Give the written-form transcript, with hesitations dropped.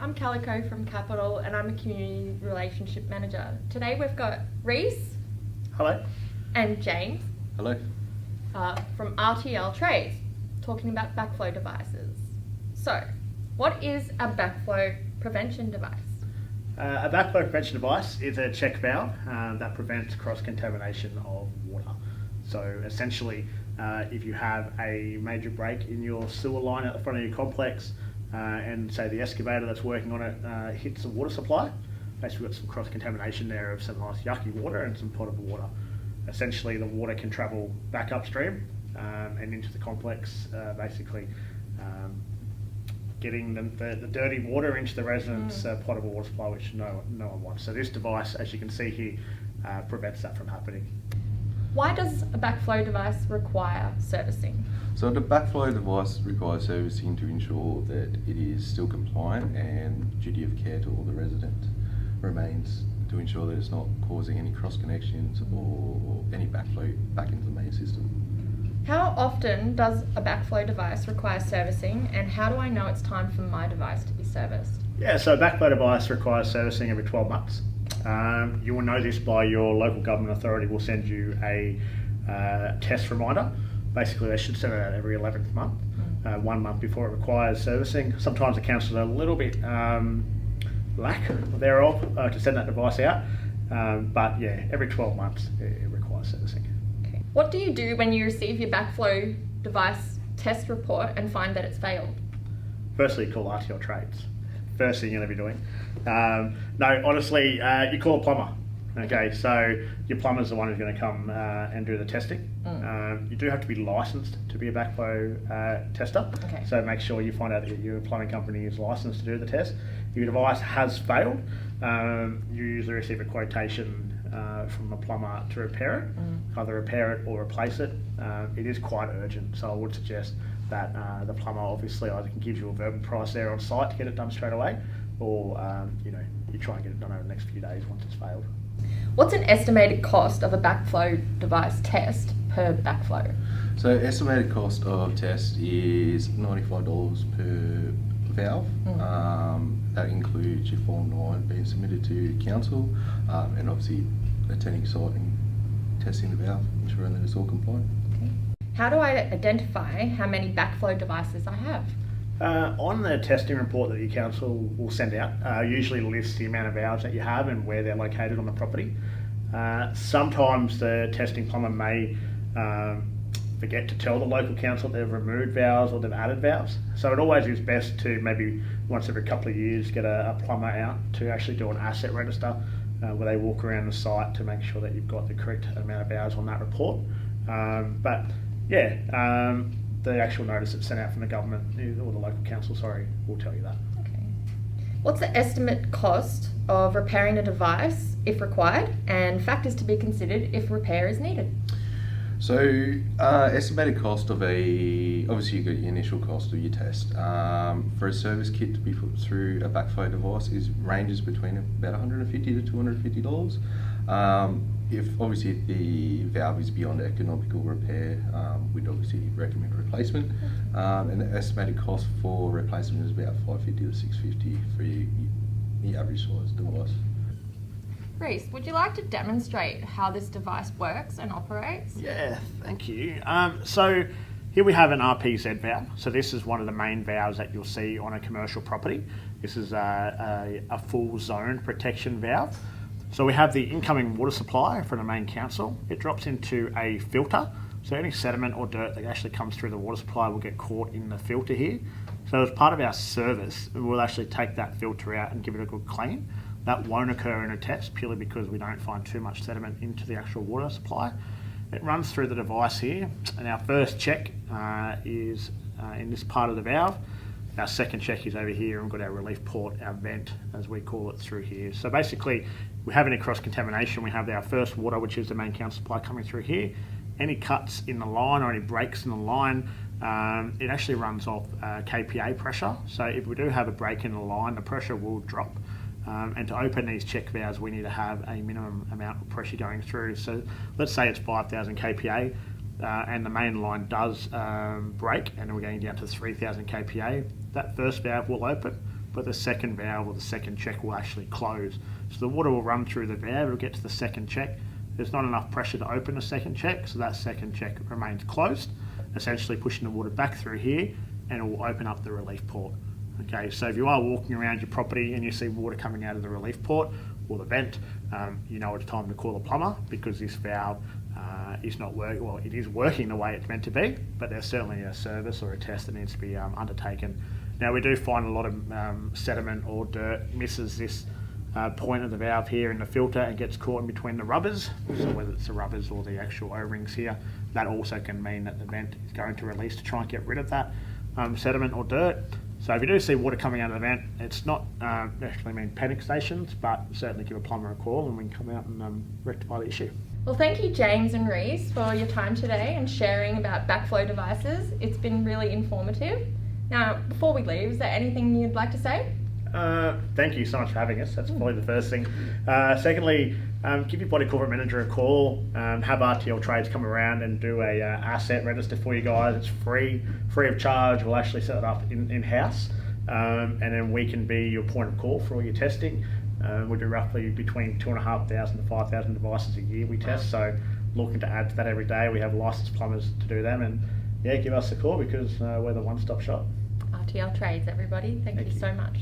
I'm Calico from Capital and I'm a Community Relationship Manager. Today we've got Reese. Hello. And James. Hello. From RTL Trades, talking about backflow devices. So, what is a backflow prevention device? A backflow prevention device is a check valve that prevents cross-contamination of water. So essentially, if you have a major break in your sewer line at the front of your complex and say the excavator that's working on it hits the water supply, basically we've got some cross-contamination there of some nice yucky water and some potable water. Essentially the water can travel back upstream and into the complex, basically getting the dirty water into the residents' potable water supply, which no one wants. So this device, as you can see here, prevents that from happening. Why does a backflow device require servicing? So the backflow device requires servicing to ensure that it is still compliant, and duty of care to all the residents remains to ensure that it's not causing any cross connections or any backflow back into the main system. How often does a backflow device require servicing, and how do I know it's time for my device to be serviced? Yeah, so a backflow device requires servicing every 12 months. You will know this by your local government authority will send you a test reminder. Basically, they should send it out every 11th month, 1 month before it requires servicing. Sometimes the council are a little bit lack thereof to send that device out, but yeah, every 12 months it requires servicing. Okay. What do you do when you receive your backflow device test report and find that it's failed? Firstly, you call RTL Trades. First thing you're going to be doing. No, honestly, you call a plumber. Okay, so your plumber's the one who's going to come and do the testing. You do have to be licensed to be a backflow tester. Okay. So make sure you find out that your plumbing company is licensed to do the test. If your device has failed, you usually receive a quotation from a plumber to repair it, either repair it or replace it. It is quite urgent, so I would suggest that the plumber obviously either can give you a verbal price there on site to get it done straight away, or you try and get it done over the next few days once it's failed. What's an estimated cost of a backflow device test per backflow? So estimated cost of test is $95 per valve. That includes your Form 9 being submitted to council, and obviously attending site and testing the valve, ensuring that it's all compliant. Okay. How do I identify how many backflow devices I have? On the testing report that your council will send out, usually lists the amount of valves that you have and where they're located on the property. Sometimes the testing plumber may forget to tell the local council they've removed valves or they've added valves. So it always is best to maybe once every couple of years get a plumber out to actually do an asset register where they walk around the site to make sure that you've got the correct amount of valves on that report. The actual notice that's sent out from the government or the local council, will tell you that. Okay. What's the estimate cost of repairing a device if required, and factors to be considered if repair is needed? So estimated cost of obviously you've got your initial cost of your test. For a service kit to be put through a backflow device ranges between about $150 to $250. If obviously the valve is beyond economical repair, we'd obviously recommend replacement. And the estimated cost for replacement is about $550 to $650 for your average size device. Reese, would you like to demonstrate how this device works and operates? Yeah, thank you. So here we have an RPZ valve. So this is one of the main valves that you'll see on a commercial property. This is a full zone protection valve. So we have the incoming water supply from the main council. It drops into a filter. So any sediment or dirt that actually comes through the water supply will get caught in the filter here. So as part of our service, we'll actually take that filter out and give it a good clean. That won't occur in a test purely because we don't find too much sediment into the actual water supply. It runs through the device here, and our first check is in this part of the valve. Our second check is over here, and we've got our relief port, our vent, as we call it, through here. So basically, we have any cross-contamination, we have our first water, which is the main council supply, coming through here. Any cuts in the line or any breaks in the line, it actually runs off kPa pressure. So if we do have a break in the line, the pressure will drop. And to open these check valves, we need to have a minimum amount of pressure going through. So let's say it's 5,000 kPa. And the main line does break, and we're going down to 3,000 kPa. That first valve will open, but the second valve or the second check will actually close. So the water will run through the valve, it'll get to the second check. There's not enough pressure to open the second check, so that second check remains closed, essentially pushing the water back through here, and it will open up the relief port. Okay, so if you are walking around your property and you see water coming out of the relief port or the vent, you know it's time to call a plumber, because this valve is not working. Well, it is working the way it's meant to be, but there's certainly a service or a test that needs to be undertaken. Now, we do find a lot of sediment or dirt misses this point of the valve here in the filter and gets caught in between the rubbers. So whether it's the rubbers or the actual O-rings here, that also can mean that the vent is going to release to try and get rid of that sediment or dirt. So if you do see water coming out of the vent, it's not necessarily mean panic stations, but certainly give a plumber a call and we can come out and rectify the issue. Well, thank you, James and Reese, for your time today and sharing about Backflow devices. It's been really informative. Now, before we leave, is there anything you'd like to say? Thank you so much for having us. That's probably the first thing. Secondly, give your body corporate manager a call. Have RTL Trades come around and do a asset register for you guys. It's free of charge. We'll actually set it up in-house, and then we can be your point of call for all your testing. We do roughly between 2,500 to 5,000 devices a year we test, so looking to add to that every day. We have licensed plumbers to do them, and yeah, give us a call because we're the one-stop shop. RTL Trades, everybody. Thank you so much.